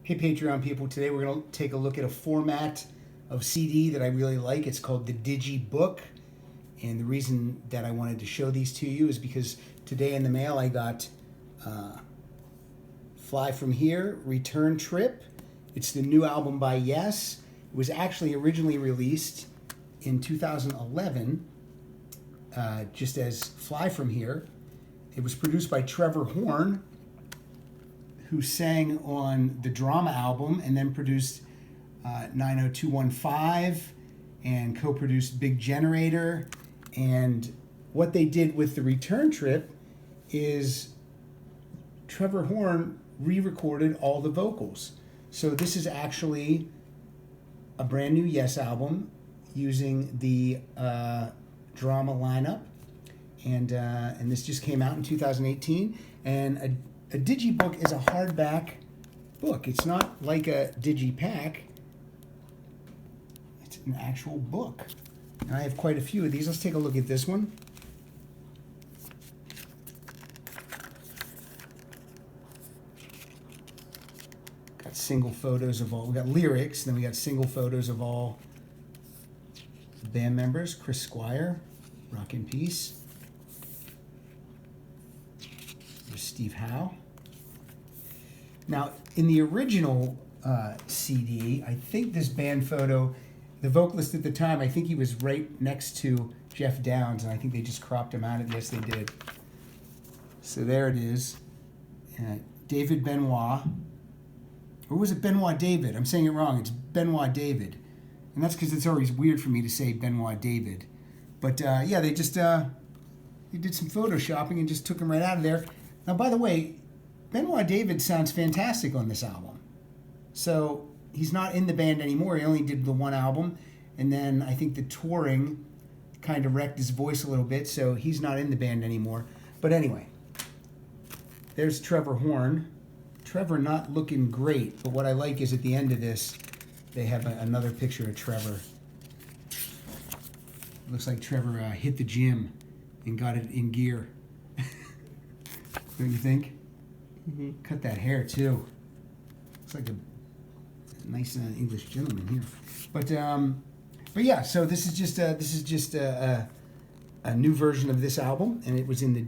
Hey Patreon people, today we're going to take a look at a format of CD that I really like. It's called the Digi-Book. And the reason that I wanted to show these to you is because today in the mail I got Fly From Here, Return Trip. It's the new album by Yes. It was actually originally released in 2011 just as Fly From Here. It was produced by Trevor Horn, who sang on the Drama album and then produced 90215 and co-produced Big Generator. And what they did with the Return Trip is Trevor Horn re-recorded all the vocals. So this is actually a brand new Yes album using the Drama lineup. And this just came out in 2018. And a Digi-Book is a hardback book. It's not like a Digi-Pack. It's an actual book. And I have quite a few of these. Let's take a look at this one. Got single photos of all. We got lyrics, then we got single photos of all band members. Chris Squire, rock in peace. Steve Howe. Now, in the original CD, I think this band photo, the vocalist at the time, I think he was right next to Jeff Downes, and I think they just cropped him out of this. They did. So there it is. David Benoit. Or was it Benoit David? I'm saying it wrong. It's Benoit David. And that's because it's always weird for me to say Benoit David. But yeah, they just they did some photoshopping and just took him right out of there. Now, by the way, Benoit David sounds fantastic on this album. So he's not in the band anymore. He only did the one album. And then I think the touring kind of wrecked his voice a little bit, so he's not in the band anymore. But anyway, there's Trevor Horn. Trevor not looking great, but what I like is at the end of this, they have another picture of Trevor. Looks like Trevor hit the gym and got it in gear. Don't you think? Mm-hmm. Cut that hair too. Looks like a nice English gentleman here. But yeah. So this is just a new version of this album, and it was in the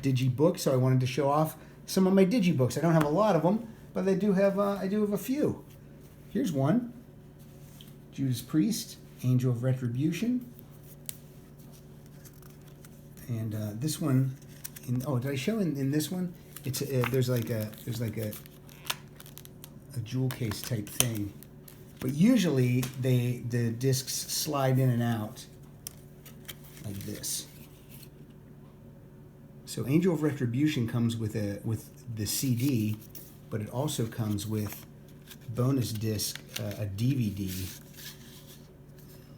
Digi-Book. So I wanted to show off some of my Digi-Books. I don't have a lot of them, but I do have a few. Here's one: Judas Priest, Angel of Retribution, and this one. Did I show in this one? It's there's like a jewel case type thing, but usually the discs slide in and out like this. So Angel of Retribution comes with the CD, but it also comes with bonus disc, a DVD,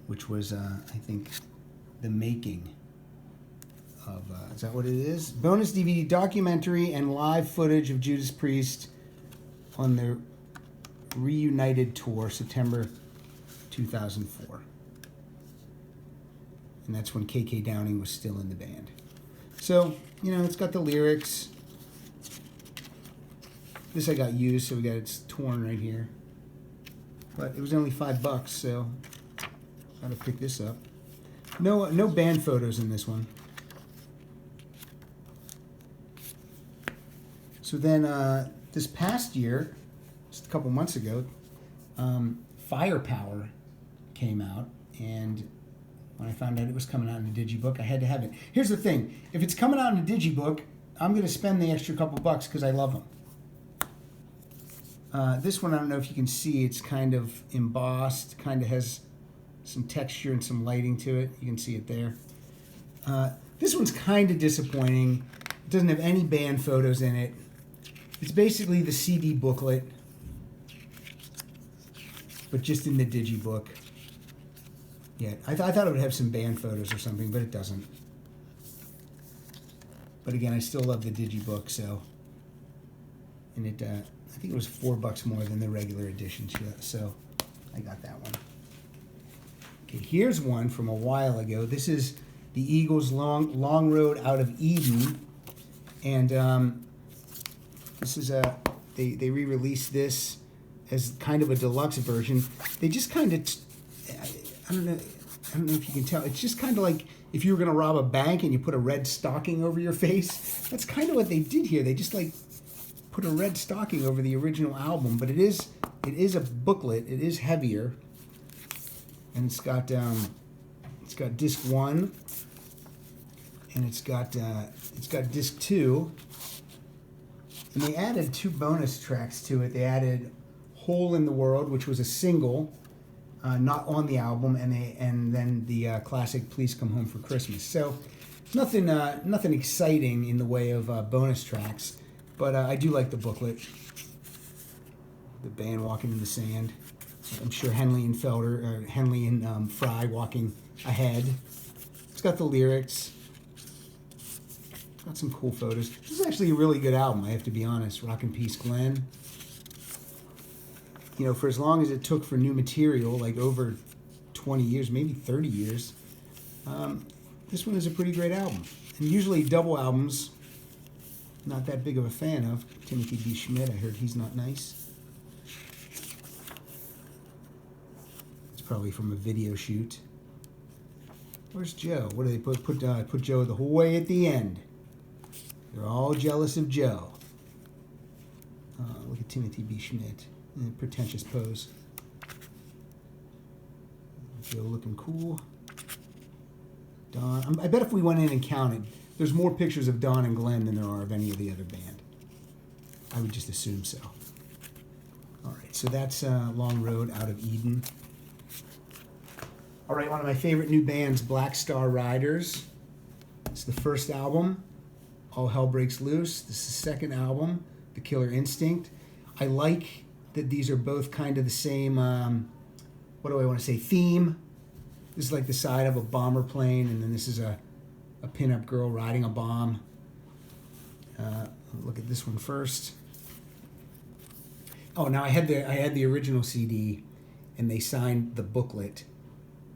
which was I think The Making. Is that what it is? Bonus DVD documentary and live footage of Judas Priest on their reunited tour, September 2004. And that's when KK Downing was still in the band. So, it's got the lyrics. This I got used, so it's torn right here. But it was only $5, so gotta pick this up. No band photos in this one. So then this past year, just a couple months ago, Firepower came out, and when I found out it was coming out in a Digi-Book, I had to have it. Here's the thing: if it's coming out in a Digi-Book, I'm going to spend the extra couple bucks because I love them. This one, I don't know if you can see, it's kind of embossed, kind of has some texture and some lighting to it. You can see it there. This one's kind of disappointing. It doesn't have any band photos in it. It's basically the CD booklet, but just in the Digi-Book. Yeah, I thought it would have some band photos or something, but it doesn't. But again, I still love the Digi-Book, so. And it, I think it was $4 more than the regular edition, so I got that one. Okay, here's one from a while ago. This is the Eagles' Long Road Out of Eden, and this is they re-released this as kind of a deluxe version. They just kind of, I don't know if you can tell. It's just kind of like if you were going to rob a bank and you put a red stocking over your face. That's kind of what they did here. They just like put a red stocking over the original album, but it is a booklet. It is heavier, and it's got disc 1, and it's got disc 2, and they added 2 bonus tracks to it. They added "Hole in the World," which was a single, not on the album, and then the classic "Please Come Home for Christmas." So nothing exciting in the way of bonus tracks, but I do like the booklet. The band walking in the sand. I'm sure Henley and Fry walking ahead. It's got the lyrics. It's got some cool photos. This is actually a really good album, I have to be honest. Rock and Peace, Glenn. You know, for as long as it took for new material, like over 20 years, maybe 30 years, this one is a pretty great album. And usually double albums, not that big of a fan of. Timothy B. Schmidt, I heard he's not nice. Probably from a video shoot. Where's Joe? What do they put Joe the whole way at the end? They're all jealous of Joe. Look at Timothy B. Schmidt in a pretentious pose. Joe looking cool. Don. I bet if we went in and counted, there's more pictures of Don and Glenn than there are of any of the other band. I would just assume so. All right, so that's Long Road Out of Eden. All right, one of my favorite new bands, Black Star Riders. It's the first album, All Hell Breaks Loose. This is the second album, The Killer Instinct. I like that these are both kind of the same, what do I want to say, theme. This is like the side of a bomber plane, and then this is a pinup girl riding a bomb. Look at this one first. Oh, now I had the original CD, and they signed the booklet.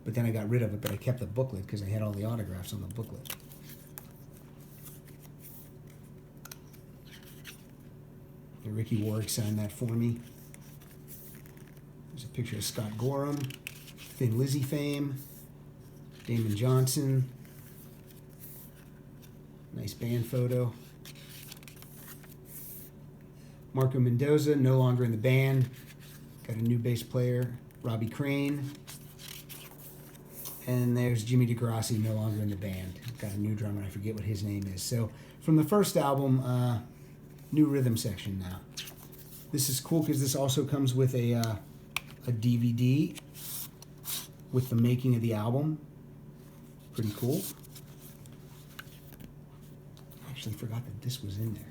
But then I got rid of it, but I kept the booklet because I had all the autographs on the booklet. And Ricky Warwick signed that for me. There's a picture of Scott Gorham, Thin Lizzy fame, Damon Johnson. Nice band photo. Marco Mendoza, no longer in the band. Got a new bass player, Robbie Crane. And there's Jimmy DeGrassi, no longer in the band. Got a new drummer, I forget what his name is. So from the first album, new rhythm section now. This is cool because this also comes with a DVD with the making of the album. Pretty cool. I actually forgot that this was in there.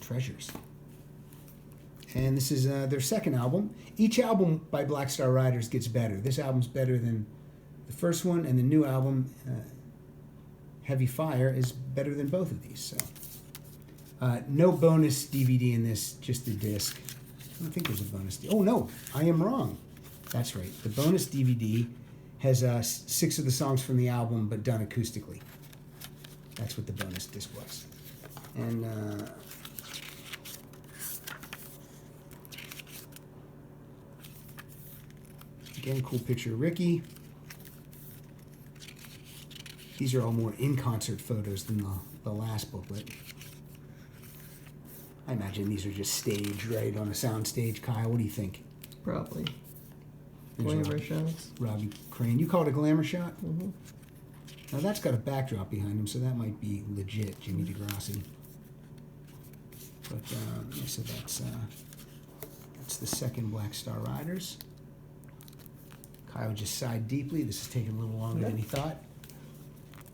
Treasures. And this is their second album. Each album by Black Star Riders gets better. This album's better than the first one, and the new album, Heavy Fire, is better than both of these. So, no bonus DVD in this, just the disc. I don't think there's a bonus. Oh no, I am wrong. That's right. The bonus DVD has 6 of the songs from the album, but done acoustically. That's what the bonus disc was. And again, cool picture of Ricky. These are all more in-concert photos than the last booklet. I imagine these are just staged, right, on a sound stage. Kyle, what do you think? Probably. There's Glamour shots. Robbie Crane. You call it a glamour shot? Mm-hmm. Now that's got a backdrop behind him, so that might be legit, Jimmy DeGrassi. But yeah, so that's the second Black Star Riders. Kyle just sighed deeply. This is taking a little longer than he thought.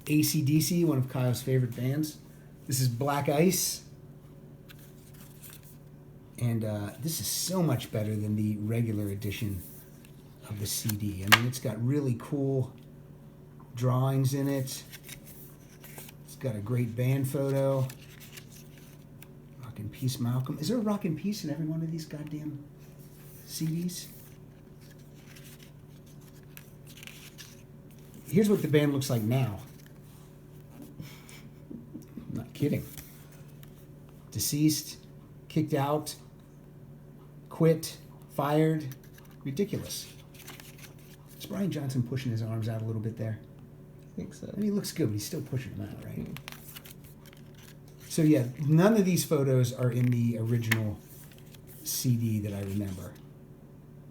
AC/DC, one of Kyle's favorite bands. This is Black Ice. And this is so much better than the regular edition of the CD. I mean, it's got really cool drawings in it. It's got a great band photo. Rock and Peace Malcolm. Is there a Rock and Peace in every one of these goddamn CDs? Here's what the band looks like now. I'm not kidding. Deceased, kicked out, quit, fired. Ridiculous. Is Brian Johnson pushing his arms out a little bit there? I think so. I mean, he looks good, but he's still pushing them out, right? So yeah, none of these photos are in the original CD that I remember.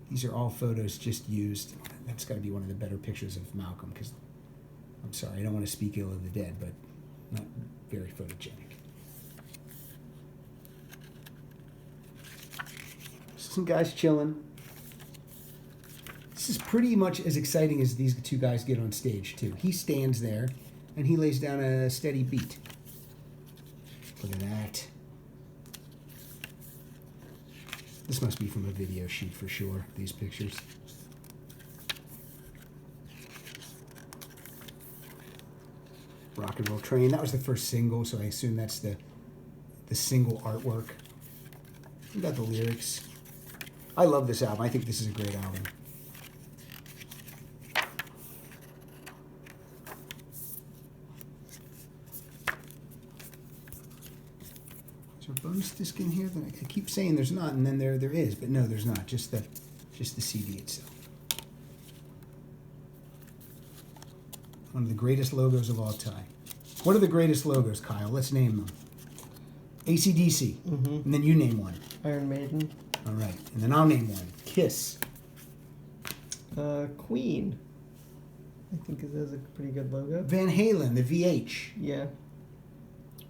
These are all photos just used. That's got to be one of the better pictures of Malcolm, because I'm sorry, I don't want to speak ill of the dead, but not very photogenic. Some guys chilling. This is pretty much as exciting as these two guys get on stage, too. He stands there, and he lays down a steady beat. Look at that. This must be from a video shoot for sure, these pictures. Rock and Roll Train, that was the first single, so I assume that's the single artwork. We got the lyrics. I love this album. I think this is a great album. Is there a bonus disc in here? I keep saying there's not, and then there is, but no, there's not. Just the CD itself. One of the greatest logos of all time. What are the greatest logos, Kyle? Let's name them. AC/DC. Mm-hmm. And then you name one. Iron Maiden. All right. And then I'll name one. Kiss. Queen. I think it has a pretty good logo. Van Halen, the VH. Yeah.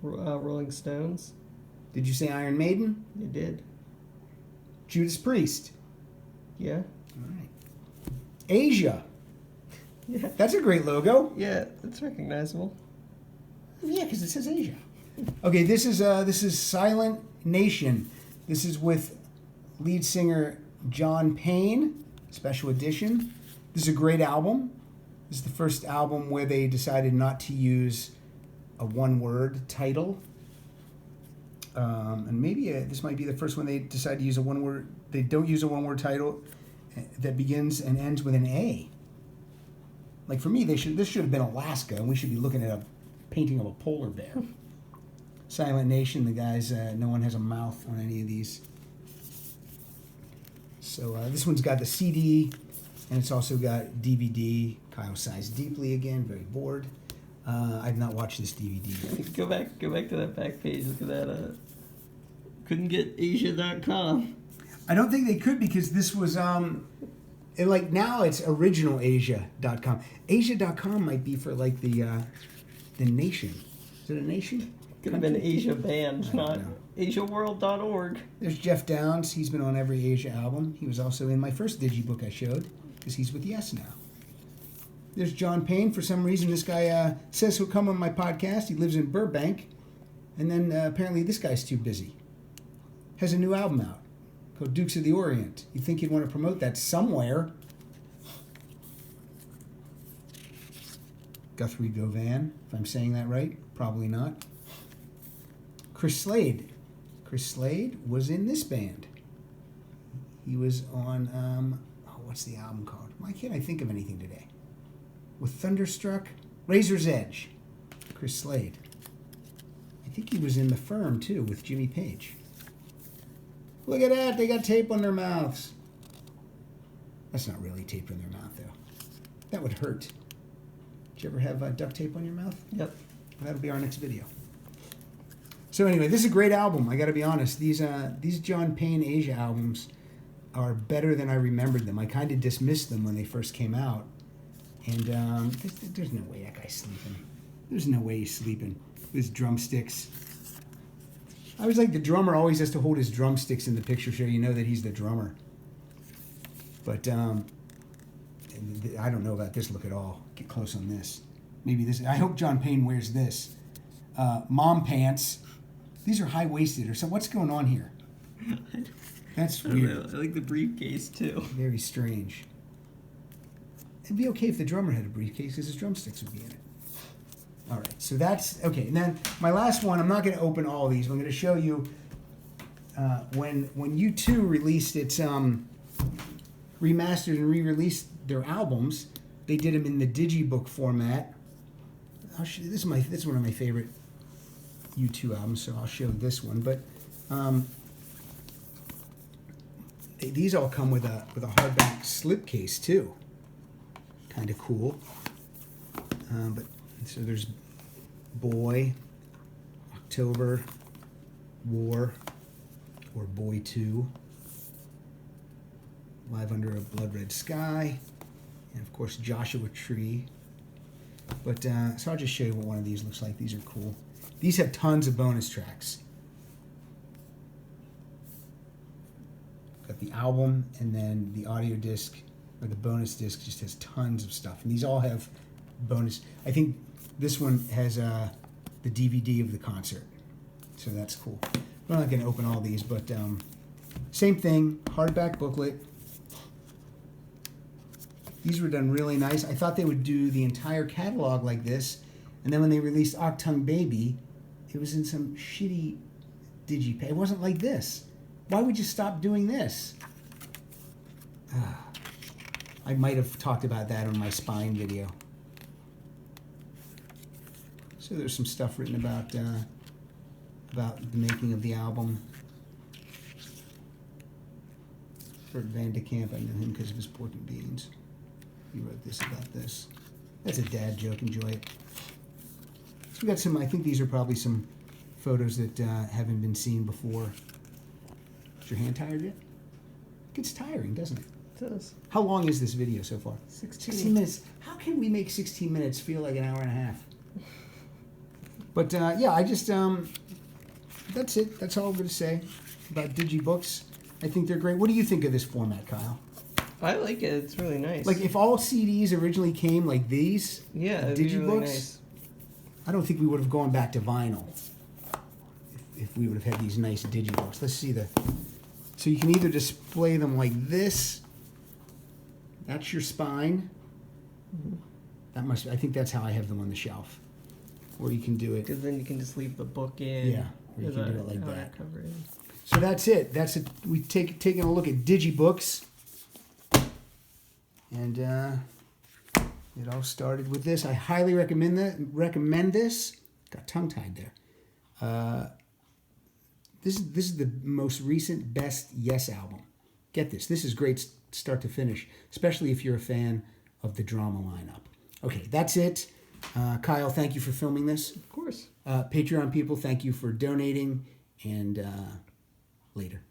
Rolling Stones. Did you say Iron Maiden? They did. Judas Priest. Yeah. All right. Asia. Yeah. That's a great logo. Yeah, it's recognizable. Yeah, because it says Asia. Okay, this is Silent Nation. This is with lead singer John Payne, special edition. This is a great album. This is the first album where they decided not to use a one-word title. And maybe this might be the first one they decide to use a one-word. They don't use a one-word title that begins and ends with an A. Like for me, this should have been Alaska, and we should be looking at a painting of a polar bear. Silent Nation, the guys, no one has a mouth on any of these. So this one's got the CD, and it's also got DVD. Kyle sighs deeply again, very bored. I've not watched this DVD yet. Go back to that back page. Look at that. Couldn't get Asia.com. I don't think they could, because this was like now it's originalasia.com. Asia.com might be for like the nation. Is it a nation? Could have been Asia Band, not AsiaWorld.org. There's Jeff Downs. He's been on every Asia album. He was also in my first Digi-Book I showed, because he's with Yes now. There's John Payne. For some reason, this guy says he'll come on my podcast. He lives in Burbank. And then apparently this guy's too busy. Has a new album out called Dukes of the Orient. You'd think he'd want to promote that somewhere. Guthrie Govan, if I'm saying that right. Probably not. Chris Slade. Chris Slade was in this band. He was on, what's the album called? Why can't I think of anything today? With Thunderstruck, Razor's Edge, Chris Slade. I think he was in The Firm, too, with Jimmy Page. Look at that, they got tape on their mouths. That's not really tape on their mouth, though. That would hurt. Did you ever have duct tape on your mouth? Yep. Well, that'll be our next video. So anyway, this is a great album, I gotta be honest. These John Payne Asia albums are better than I remembered them. I kind of dismissed them when they first came out. And there's no way that guy's sleeping. There's no way he's sleeping with his drumsticks. I was like, the drummer always has to hold his drumsticks in the picture so you know that he's the drummer. But I don't know about this look at all. Get close on this. Maybe this. I hope John Payne wears this. Mom pants. These are high-waisted or something. What's going on here? That's weird. I like the briefcase, too. Very strange. It'd be okay if the drummer had a briefcase because his drumsticks would be in it. All right, so that's okay. And then my last one, I'm not going to open all these. I'm going to show you when U2 released its remastered and re-released their albums. They did them in the Digi-Book format. This is one of my favorite U2 albums, so I'll show this one. But These all come with a hardback slipcase too. Kind of cool. But so there's Boy, October, War, or Boy 2, Live Under a Blood Red Sky, and of course Joshua Tree. But so I'll just show you what one of these looks like. These are cool. These have tons of bonus tracks. Got the album, and then the audio disc, or the bonus disc, just has tons of stuff. And these all have bonus. I think this one has the DVD of the concert, so that's cool. I'm not going to open all these, but same thing, hardback booklet. These were done really nice. I thought they would do the entire catalog like this, and then when they released Octung Baby, it was in some shitty Digi-Pay. It wasn't like this. Why would you stop doing this? I might have talked about that on my spine video. So there's some stuff written about the making of the album. Bert Van de Kamp, I know him because of his pork and beans. He wrote this about this. That's a dad joke. Enjoy it. So we got some. I think these are probably some photos that haven't been seen before. Is your hand tired yet? It gets tiring, doesn't it? It does. How long is this video so far? 16 minutes. How can we make 16 minutes feel like an hour and a half? But yeah, I just that's it. That's all I'm going to say about Digi-Books. I think they're great. What do you think of this format, Kyle? I like it. It's really nice. Like if all CDs originally came like these, yeah, it'd Digi-Books, be really nice. I don't think we would have gone back to vinyl if we would have had these nice Digi-Books. Let's see the. So you can either display them like this. That's your spine. That must. I think that's how I have them on the shelf. Or you can do it. Because then you can just leave the book in. Yeah, or you can do it like that. Covering. So that's it. That's it. We've taken a look at Digi-Books. And it all started with this. I highly recommend this. Got tongue-tied there. This is the most recent Best Yes album. Get this. This is great start to finish, especially if you're a fan of the drama lineup. Okay, that's it. Kyle, thank you for filming this. Of course. Patreon people, thank you for donating. And later.